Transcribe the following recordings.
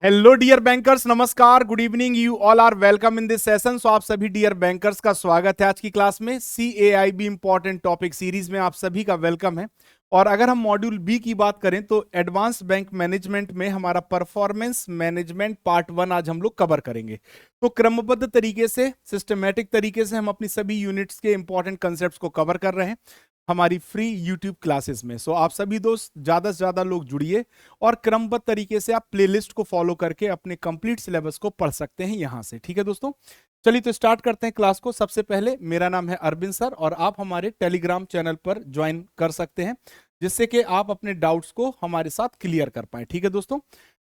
Hello dear bankers, नमस्कार, good evening, you all are welcome in this session. So आप सभी dear bankers का स्वागत है आज की क्लास में। CAIB इंपॉर्टेंट टॉपिक सीरीज में आप सभी का वेलकम है। और अगर हम मॉड्यूल बी की बात करें तो एडवांस बैंक मैनेजमेंट में हमारा परफॉर्मेंस मैनेजमेंट पार्ट 1 आज हम लोग कवर करेंगे। तो क्रमबद्ध तरीके से, सिस्टमेटिक तरीके से हम अपनी सभी यूनिट्स के इंपॉर्टेंट कंसेप्ट को कवर कर रहे हैं हमारी फ्री यूट्यूब क्लासेस में। सो आप सभी दोस्त ज्यादा से ज्यादा लोग जुड़िए और क्रमबद्ध तरीके से आप प्लेलिस्ट को फॉलो करके अपने कंप्लीट सिलेबस को पढ़ सकते हैं यहां से। ठीक है दोस्तों, चलिए तो स्टार्ट करते हैं क्लास को। सबसे पहले मेरा नाम है अरविंद सर और आप हमारे टेलीग्राम चैनल पर ज्वाइन कर सकते हैं जिससे कि आप अपने डाउट्स को हमारे साथ क्लियर कर पाए। ठीक है दोस्तों,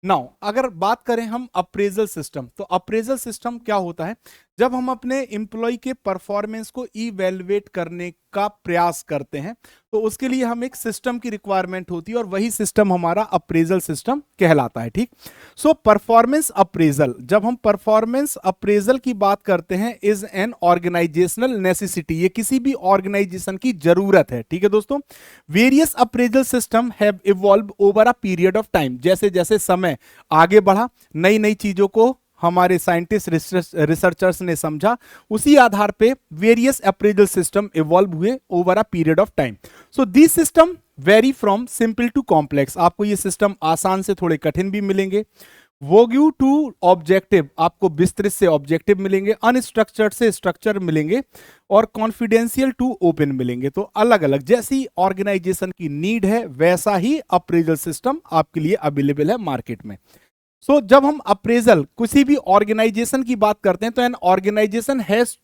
नाउ अगर बात करें हम अप्रेजल सिस्टम, तो अप्रेजल सिस्टम क्या होता है? जब हम अपने एम्प्लॉय के परफॉर्मेंस को इवैल्यूएट करने का प्रयास करते हैं तो उसके लिए हम एक सिस्टम की रिक्वायरमेंट होती है और वही सिस्टम हमारा अप्रेजल सिस्टम कहलाता है। ठीक, सो परफॉर्मेंस अप्रेजल, जब हम परफॉर्मेंस अप्रेजल की बात करते हैं, इज एन ऑर्गेनाइजेशनल नेसेसिटी, ये किसी भी ऑर्गेनाइजेशन की जरूरत है। ठीक है दोस्तों, various appraisal system have evolve over a period of time, जैसे जैसे समय आगे बढ़ा, नई नई चीजों को हमारे साइंटिस्ट रिसर्चर्स ने समझा, उसी आधार पे वेरियस अप्रेजल सिस्टम इवॉल्व हुए over a period of time. So this system vary from simple to complex, आपको ये सिस्टम आसान से थोड़े कठिन भी मिलेंगे, वोग्यू टू ऑब्जेक्टिव, आपको विस्तृत से ऑब्जेक्टिव मिलेंगे, अनस्ट्रक्चर्ड से स्ट्रक्चर मिलेंगे और कॉन्फिडेंशियल टू ओपन मिलेंगे। तो अलग अलग जैसी ऑर्गेनाइजेशन की नीड है वैसा ही अप्रेजल सिस्टम आपके लिए अवेलेबल है मार्केट में। सो जब हम अप्रेजल किसी भी ऑर्गेनाइजेशन की बात करते हैं तो an organisation has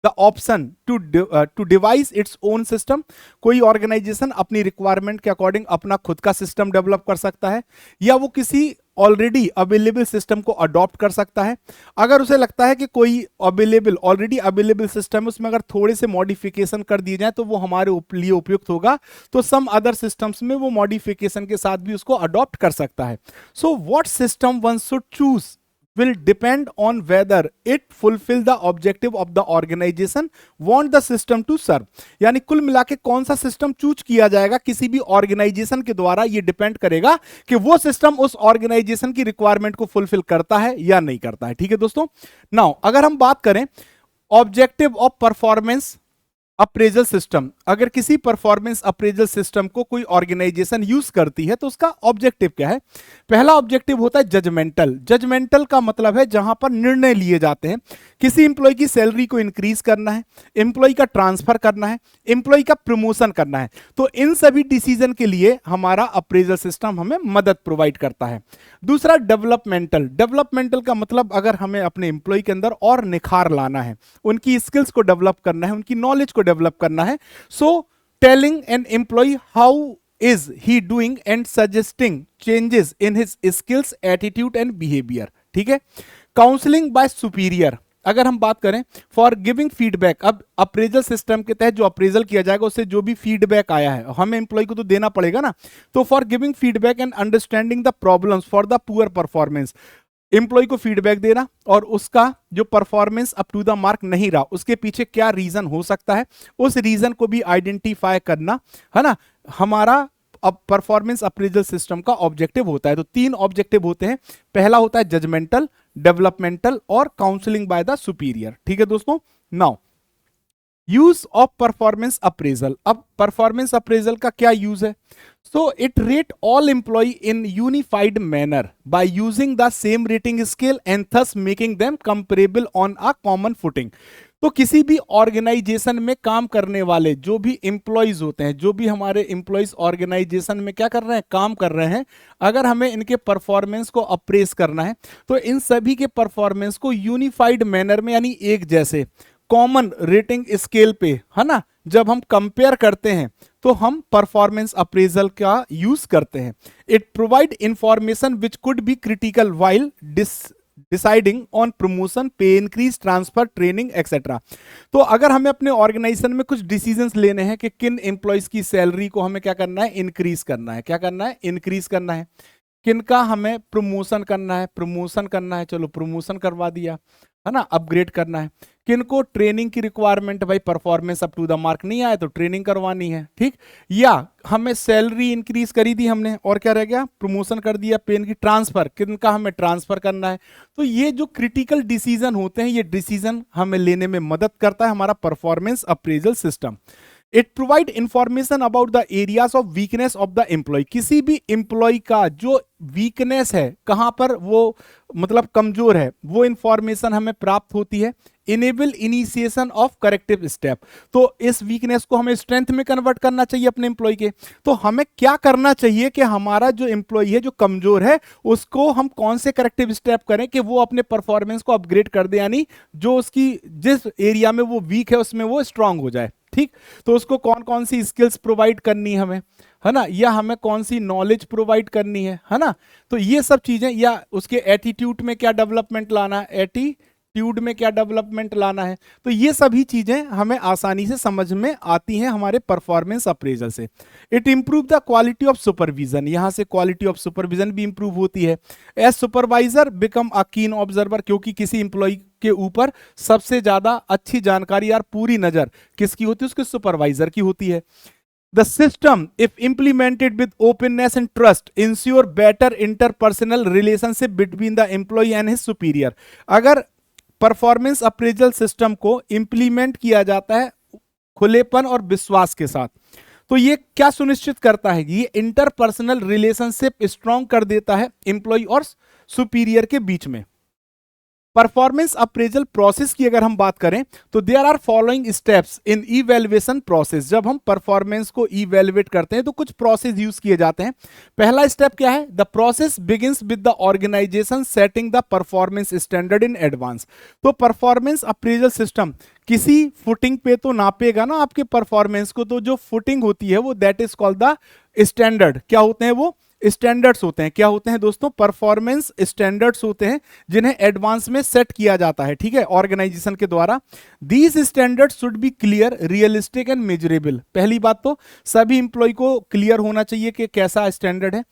the option to devise its own system, कोई ऑर्गेनाइजेशन अपनी रिक्वायरमेंट के अकॉर्डिंग अपना खुद का सिस्टम डेवलप कर सकता है या वो किसी ऑलरेडी अवेलेबल सिस्टम को अडॉप्ट कर सकता है। अगर उसे लगता है कि कोई ऑलरेडी अवेलेबल सिस्टम है उसमें अगर थोड़े से मॉडिफिकेशन कर दिए जाए तो वो हमारे लिए उपयुक्त होगा, तो सम अदर सिस्टम्स में वो मॉडिफिकेशन के साथ भी उसको अडॉप्ट कर सकता है। So what system one should choose will depend on whether it fulfill the objective of the organization want the system to serve, यानी कुल मिला के कौन सा सिस्टम चूज किया जाएगा किसी भी ऑर्गेनाइजेशन के द्वारा, ये डिपेंड करेगा कि वो सिस्टम उस ऑर्गेनाइजेशन की रिक्वायरमेंट को फुलफिल करता है या नहीं करता है। ठीक है दोस्तों, नाउ अगर हम बात करें objective of performance appraisal system, अगर किसी परफॉर्मेंस अप्रेजल सिस्टम को कोई ऑर्गेनाइजेशन यूज करती है तो उसका ऑब्जेक्टिव क्या है? पहला ऑब्जेक्टिव होता है जजमेंटल। जजमेंटल का मतलब है जहां पर निर्णय लिए जाते हैं, किसी इंप्लॉय की सैलरी को इंक्रीज करना है, इंप्लॉय का ट्रांसफर करना है, इंप्लॉय का प्रमोशन करना है, तो इन सभी डिसीजन के लिए हमारा अप्रेजल सिस्टम हमें मदद प्रोवाइड करता है। दूसरा डेवलपमेंटल, डेवलपमेंटल का मतलब अगर हमें अपने इंप्लॉय के अंदर और निखार लाना है, उनकी स्किल्स को डेवलप करना है, उनकी नॉलेज को डेवलप करना है, so telling an employ how is he doing and suggesting changes in his skills, attitude and behaviour. ठीक है, काउंसलिंग बाय सुपीरियर, अगर हम बात करें फॉर गिविंग फीडबैक, अब अप्रेजल सिस्टम के तहत जो अप्रेजल किया जाएगा उससे जो भी फीडबैक आया है हमें एम्प्लॉय को तो देना पड़ेगा ना, तो for giving feedback and understanding the problems for the poor performance, employee को फीडबैक देना और उसका जो performance up to the mark नहीं रहा उसके पीछे क्या रीजन हो सकता है, उस रीजन को भी आइडेंटिफाई करना है ना, हमारा अब परफॉर्मेंस अप्रेजल सिस्टम का ऑब्जेक्टिव होता है। तो 3 ऑब्जेक्टिव होते हैं, पहला होता है जजमेंटल, डेवलपमेंटल और काउंसलिंग बाय द सुपीरियर। ठीक है दोस्तों, now use of performance appraisal, अब परफॉर्मेंस अप्रेजल का क्या यूज है? So it rate all employee in unified manner by using the same rating scale and thus making them comparable on a common footing. तो किसी भी organisation में काम करने वाले जो भी एम्प्लॉयज होते हैं, जो भी हमारे एम्प्लॉयज ऑर्गेनाइजेशन में क्या कर रहे हैं, काम कर रहे हैं, अगर हमें इनके परफॉर्मेंस को अप्रेस करना है तो इन सभी के परफॉर्मेंस को यूनिफाइड मैनर में यानी एक जैसे कॉमन रेटिंग स्केल पे, है ना, जब हम कंपेयर करते हैं तो हम परफॉर्मेंस अप्रेजल का यूज करते हैं। It provide information which could be critical while deciding on promotion, पे इंक्रीज, ट्रांसफर, ट्रेनिंग एक्सेट्रा। तो अगर हमें अपने ऑर्गेनाइजेशन में कुछ डिसीजंस लेने हैं कि किन एम्प्लॉयज की सैलरी को हमें क्या करना है, इंक्रीज करना है, क्या करना है, इंक्रीज करना है, किनका हमें प्रमोशन करना है, प्रमोशन करना है, चलो प्रमोशन करवा दिया, है ना, अपग्रेड करना है। किनको ट्रेनिंग की रिक्वायरमेंट, भाई performance up to the mark नहीं आया तो ट्रेनिंग करवानी है, ठीक। या हमें सैलरी इंक्रीज करी दी हमने, और क्या रह गया, प्रमोशन कर दिया, पेन की ट्रांसफर, किनका हमें ट्रांसफर करना है। तो ये जो क्रिटिकल डिसीजन होते हैं, ये डिसीजन हमें लेने में मदद करता है हमारा performance appraisal system. It provide information about the areas of weakness of the employee. किसी भी एम्प्लॉय का जो वीकनेस है, कहां पर वो मतलब कमजोर है, वो इंफॉर्मेशन हमें प्राप्त होती है। Enable initiation of corrective step, तो इस वीकनेस को हमें स्ट्रेंथ में कन्वर्ट करना चाहिए अपने एम्प्लॉय के। तो हमें क्या करना चाहिए कि हमारा जो एम्प्लॉय है, जो कमजोर है, उसको हम कौन से करेक्टिव स्टेप करें कि वो अपने परफॉर्मेंस को अपग्रेड कर दे, यानी जो उसकी जिस एरिया में वो वीक है उसमें वो स्ट्रांग हो जाए, ठीक। तो उसको कौन कौन सी स्किल्स प्रोवाइड करनी है हमें, है ना, या हमें कौन सी नॉलेज प्रोवाइड करनी है ना। तो ये सब चीजें, या उसके एटीट्यूड में क्या डेवलपमेंट लाना है, एटीट्यूड में क्या डेवलपमेंट लाना है, तो ये सभी चीजें हमें आसानी से समझ में आती हैं हमारे परफॉर्मेंस अप्रेजल से। It improve the quality of supervision, यहां से क्वालिटी ऑफ सुपरविजन भी इंप्रूव होती है। एज सुपरवाइजर बिकम अ कीन ऑब्जर्वर, क्योंकि किसी इंप्लॉय के ऊपर सबसे ज्यादा अच्छी जानकारी और पूरी नजर किसकी होती है, उसके सुपरवाइजर की होती है। The system, if implemented with openness and trust, ensure better interpersonal relationship between the employee and his superior. अगर परफॉर्मेंस अप्रेजल सिस्टम को इंप्लीमेंट किया जाता है खुलेपन और विश्वास के साथ, तो ये क्या सुनिश्चित करता है, ये इंटरपर्सनल रिलेशनशिप स्ट्रॉन्ग कर देता है एम्प्लॉय और सुपीरियर के बीच में। परफॉर्मेंस अप्रेजल प्रोसेस की अगर हम बात करें तो there are following steps in evaluation process. जब हम परफॉर्मेंस को इवैल्यूएट करते हैं तो कुछ प्रोसेस यूज किए जाते हैं। पहला स्टेप क्या है, the process begins with the organisation setting the performance standard in advance. तो परफॉर्मेंस अप्रेजल सिस्टम किसी फुटिंग पे तो नापेगा ना आपके परफॉर्मेंस को, तो जो फुटिंग होती है वो that is called the standard. क्या होते हैं वो, स्टैंडर्ड्स होते हैं। क्या होते हैं दोस्तों, परफॉर्मेंस स्टैंडर्ड्स होते हैं जिन्हें एडवांस में सेट किया जाता है, ठीक है, ऑर्गेनाइजेशन के द्वारा। These standards should be clear, realistic and measurable. पहली बात तो सभी इंप्लॉय को क्लियर होना चाहिए कि कैसा स्टैंडर्ड है।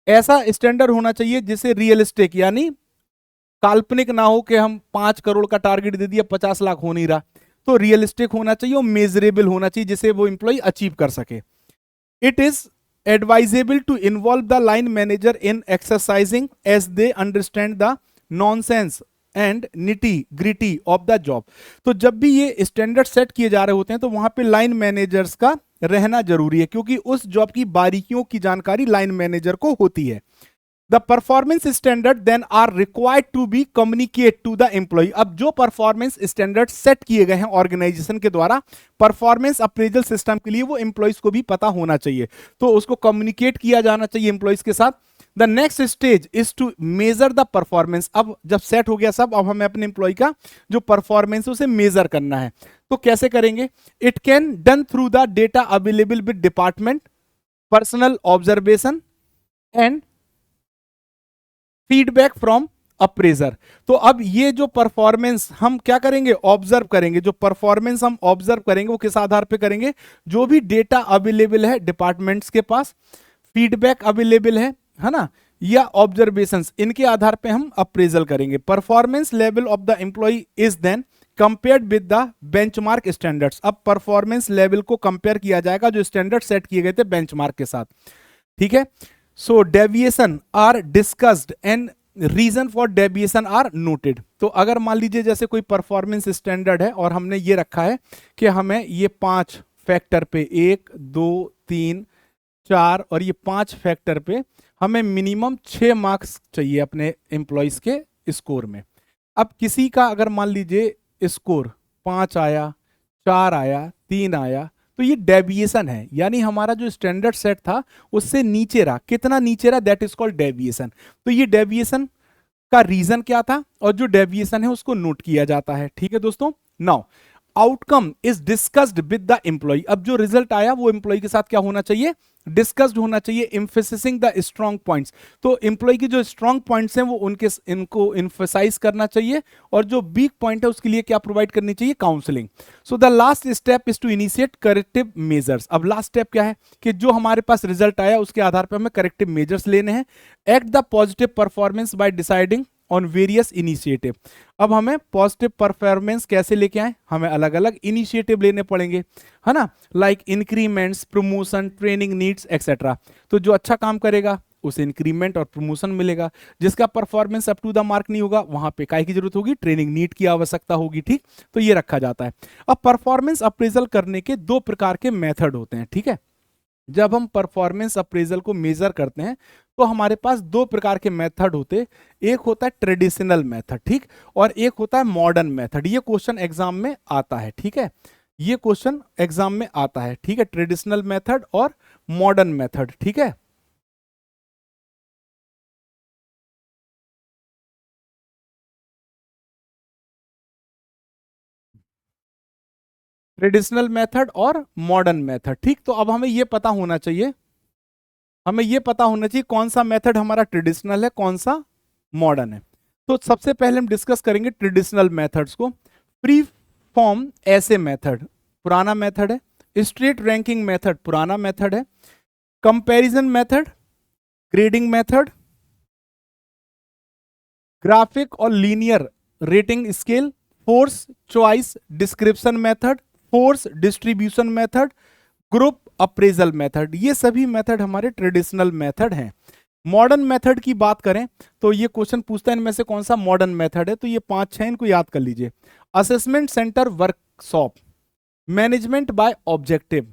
ऐसा स्टैंडर्ड होना चाहिए जिसे रियलिस्टिक, यानी काल्पनिक ना हो कि हम 5 करोड़ का टारगेट दे दिया 50 लाख हो नहीं रहा, तो रियलिस्टिक होना चाहिए और मेजरेबल होना चाहिए जिसे वो इंप्लॉय अचीव कर सके। It is advisable to involve the line manager in exercising as they understand the nonsense and nitty gritty of the job। तो जब भी ये स्टैंडर्ड सेट किए जा रहे होते हैं तो वहां पे लाइन मैनेजर्स का रहना जरूरी है, क्योंकि उस जॉब की बारीकियों की जानकारी लाइन मैनेजर को होती है। The performance standard then are required to be communicate to the employee। अब जो परफॉर्मेंस स्टैंडर्ड सेट किए गए हैं ऑर्गेनाइजेशन के द्वारा परफॉर्मेंस अप्रेजल सिस्टम के लिए, वो एम्प्लॉइज को भी पता होना चाहिए, तो उसको कम्युनिकेट किया जाना चाहिए एम्प्लॉइज के साथ। The next stage is to measure the performance. अब जब सेट हो गया सब, अब हमें अपने एम्प्लॉय का जो परफॉर्मेंस उसे मेजर करना है, तो कैसे करेंगे, it can done through the data available with department, personal observation and feedback from appraisal. तो अब ये जो परफॉर्मेंस हम क्या करेंगे, ऑब्जर्व करेंगे। जो परफॉर्मेंस हम ऑब्जर्व करेंगे वो किस आधार पे करेंगे, जो भी डेटा अवेलेबल है डिपार्टमेंट्स के पास, फीडबैक अवेलेबल है ना, या ऑब्जर्वेशंस, इनके आधार पे हम अप्रेजल करेंगे। Performance level of the employee is then compared with the benchmark standards. अब परफॉर्मेंस लेवल को कंपेयर किया जाएगा जो स्टैंडर्ड सेट किए गए थे बेंचमार्क के साथ, ठीक है। So deviation are discussed and reason for deviation are noted. तो अगर मान लीजिए जैसे कोई परफॉर्मेंस स्टैंडर्ड है और हमने ये रखा है कि हमें ये 5 फैक्टर पे 1 2 3 4 और ये 5 फैक्टर पे हमें मिनिमम 6 मार्क्स चाहिए अपने एम्प्लॉइज के स्कोर में। अब किसी का अगर मान लीजिए स्कोर 5 आया, 4 आया, 3 आया, तो ये डेविएशन है, यानी हमारा जो स्टैंडर्ड सेट था उससे नीचे रहा। कितना नीचे रहा, दैट इज कॉल्ड डेविएशन। तो ये डेविएशन का रीजन क्या था और जो डेविएशन है उसको नोट किया जाता है, ठीक है दोस्तों। Now outcome is discussed with the employee. अब जो रिजल्ट आया वो एम्प्लॉय के साथ क्या होना चाहिए, डिस्कस्ड होना चाहिए, एम्फेसिसिंग द स्ट्रॉन्ग पॉइंट्स। तो एम्प्लॉय की जो स्ट्रॉन्ग पॉइंट्स हैं वो इनको एम्फेसाइज करना चाहिए, और जो वीक पॉइंट है उसके लिए क्या प्रोवाइड करनी चाहिए, counselling. So the last step is to initiate corrective measures. अब लास्ट स्टेप क्या है कि जो हमारे पास रिजल्ट आया उसके आधार पर हमें करेक्टिव मेजर्स लेने हैं। Act the positive performance by deciding on various initiative. अब हमें पॉजिटिव परफॉर्मेंस कैसे लेके आए, हमें अलग अलग इनिशिएटिव लेने पड़ेंगे, है ना, like increments, promotion, training needs etcetera. तो जो अच्छा काम करेगा उसे इंक्रीमेंट और प्रमोशन मिलेगा, जिसका performance up to the mark नहीं होगा वहां पे काय की जरूरत होगी, ट्रेनिंग नीड की आवश्यकता होगी। ठीक, तो ये रखा जाता है। अब परफॉर्मेंस अप्रेजल करने के दो प्रकार के मेथड होते हैं। ठीक है, जब हम परफॉर्मेंस अप्रेजल को मेजर करते हैं तो हमारे पास दो प्रकार के मेथड होते हैं। एक होता है ट्रेडिशनल मेथड, ठीक, और एक होता है मॉडर्न मेथड। ये क्वेश्चन एग्जाम में आता है। ठीक है, ये क्वेश्चन एग्जाम में आता है। ठीक है, ट्रेडिशनल मेथड और मॉडर्न मेथड। ठीक है, ट्रेडिशनल मेथड और मॉडर्न मेथड। ठीक, तो अब हमें यह पता होना चाहिए, हमें यह पता होना चाहिए कौन सा मेथड हमारा ट्रेडिशनल है, कौन सा मॉडर्न है। तो सबसे पहले हम डिस्कस करेंगे ट्रेडिशनल मेथड्स को। प्री फॉर्म ऐसे मेथड पुराना मेथड है, स्ट्रेट रैंकिंग मेथड पुराना मेथड है, comparison method, grading method, graphic और linear rating scale, force choice description method, force distribution method, group appraisal method, ये सभी मेथड हमारे ट्रेडिशनल मेथड हैं। मॉडर्न मेथड की बात करें तो ये क्वेश्चन पूछता है इनमें से कौन सा मॉडर्न मेथड है, तो ये 5-6 इनको याद कर लीजिए। Assessment centre workshop, management by objective,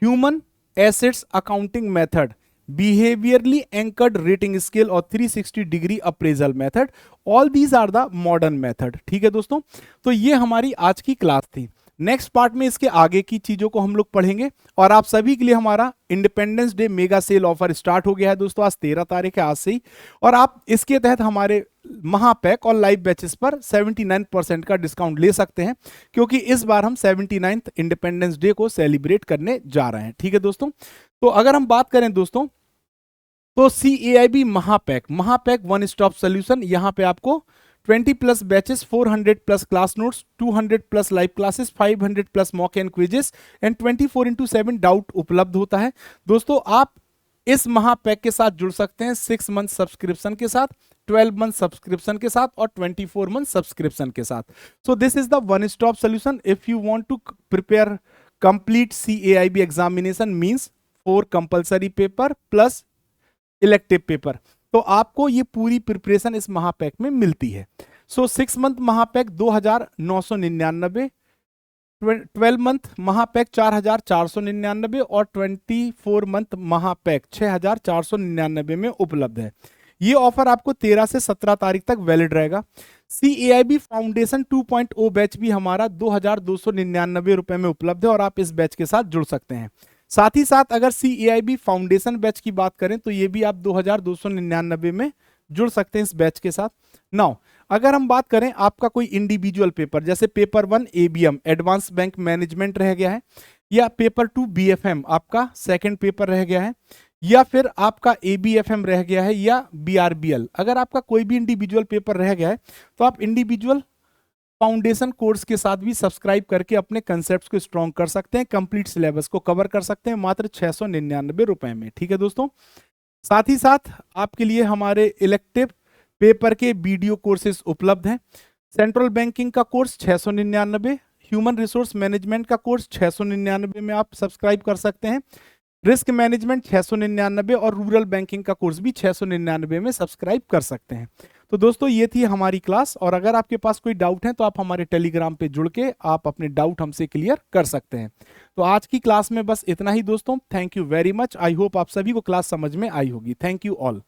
human assets accounting method, behaviourally anchored rating scale और 360 degree appraisal method, all these are the modern method. ठीक है दोस्तों, तो ये हमारी आज की क्लास थी। नेक्स्ट पार्ट में इसके आगे की चीजों को हम लोग पढ़ेंगे, और आप सभी के लिए हमारा independence day mega sale offer start हो गया है दोस्तों, आज 13 तारीख है, आज से ही। और आप इसके तहत हमारे महापैक और लाइव बैचेस पर 79% का डिस्काउंट ले सकते हैं, क्योंकि इस बार हम 79th इंडिपेंडेंस डे को सेलिब्रेट करने जा रहे हैं। ठीक है दोस्तों, तो अगर हम बात करें दोस्तों तो CAIB महापैक वन स्टॉप सोल्यूशन, यहां पे आपको 20+ batches, 400+ class notes, 200+ live classes, 500+ mock and quizzes and 24/7 doubt उपलब्ध होता है। दोस्तों आप इस महापैक के साथ जुड़ सकते हैं 6 मंथ सब्सक्रिप्शन के साथ, 12 मंथ सब्सक्रिप्शन के साथ और 24 मंथ सब्सक्रिप्शन के साथ। So this is the one stop solution if you want to prepare complete CAIB examination, means 4 compulsory paper plus elective paper, तो आपको ये पूरी प्रिपरेशन इस महापैक में मिलती है। सो 6 मंथ महापैक 2,999, 12 मंथ महापैक 4,499 और 24 मंथ महापैक 6,499 में उपलब्ध है। ये ऑफर आपको 13 से 17 तारीख तक वैलिड रहेगा। CAIB फाउंडेशन 2.0 बैच भी हमारा 2,299 रुपए में उपलब्ध है, और आप इस बैच के साथ जुड़ सकते हैं। साथ ही साथ अगर CAIB फाउंडेशन बैच की बात करें तो ये भी आप 2,299 में जुड़ सकते हैं इस बैच के साथ। नाउ अगर हम बात करें आपका कोई इंडिविजुअल पेपर, जैसे paper 1 ABM advance bank management रह गया है, या पेपर 2 BFM आपका सेकंड पेपर रह गया है, या फिर आपका ABFM रह गया है, या BRBL, अगर आपका कोई भी इंडिविजुअल पेपर रह गया है तो आप इंडिविजुअल फाउंडेशन कोर्स के साथ भी सब्सक्राइब करके अपने कंसेप्ट्स को स्ट्रॉन्ग कर सकते हैं, कंप्लीट सिलेबस को कवर कर सकते हैं मात्र 699 रुपए में। ठीक है दोस्तों, साथ ही साथ आपके लिए हमारे इलेक्टिव पेपर के वीडियो कोर्सेज उपलब्ध हैं। सेंट्रल बैंकिंग का कोर्स 699, ह्यूमन रिसोर्स मैनेजमेंट का कोर्स 699 में आप सब्सक्राइब कर सकते हैं, रिस्क मैनेजमेंट 699 और रूरल बैंकिंग का कोर्स भी 699 में सब्सक्राइब कर सकते हैं। तो दोस्तों ये थी हमारी क्लास, और अगर आपके पास कोई डाउट है तो आप हमारे टेलीग्राम पे जुड़ के आप अपने डाउट हमसे क्लियर कर सकते हैं। तो आज की क्लास में बस इतना ही दोस्तों, thank you very much. I hope आप सभी को क्लास समझ में आई होगी। Thank you all.